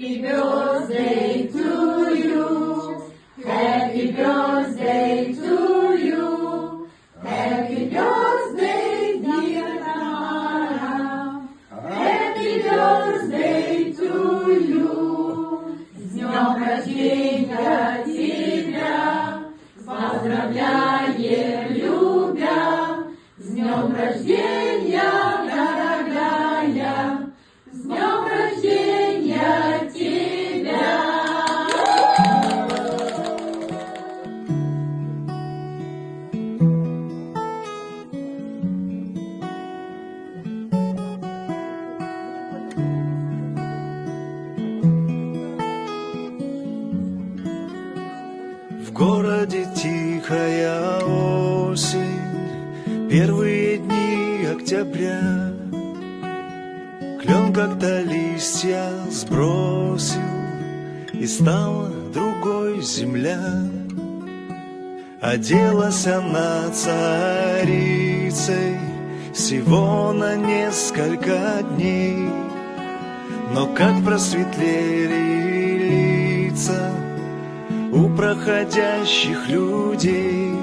Happy birthday to you. Happy birthday to you. Happy birthday, dear Tamara. Happy birthday to you. С днем рождения тебя поздравляем, любя. С днем рождения, дорогая. С днем рождения тебя! В городе тихая осень, первые дни октября. Клен как-то листья сбросил, и стала другой земля. Оделась она царицей всего на несколько дней, но как просветлели лица у проходящих людей.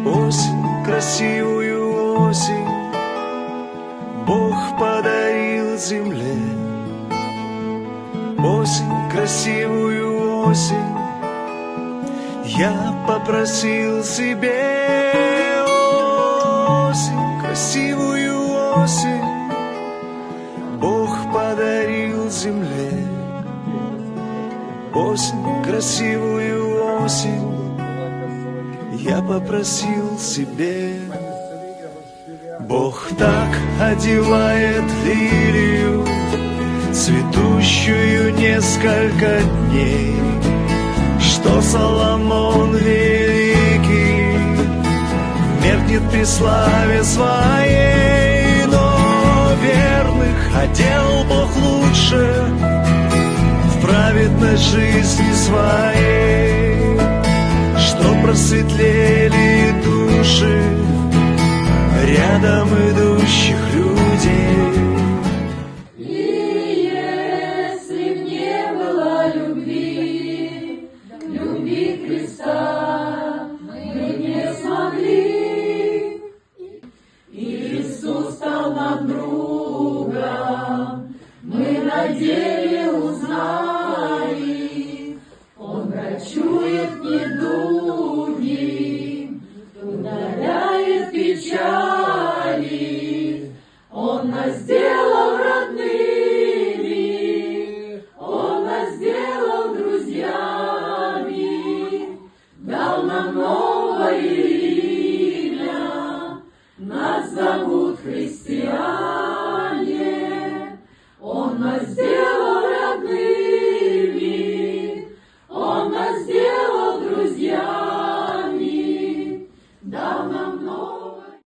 Осень, красивую осень Бог подарил земле. Осень, красивую осень я попросил себе. Осень, красивую осень Бог подарил земле. Осень, красивую осень я попросил себе. Бог так одевает лилию, цветущую несколько дней, что Соломон великий меркнет при славе своей. Но верных одел Бог лучше в праведной жизни своей, что просветлели души рядом идущих людей. И если б не было любви, любви Христа, мы не смогли. Иисус стал нам другом, мы на деле узнали. Он врачует недуги, удаляет печали. Он нас сделал родными, Он нас сделал друзьями, дал нам новое имя, нас зовут христиане.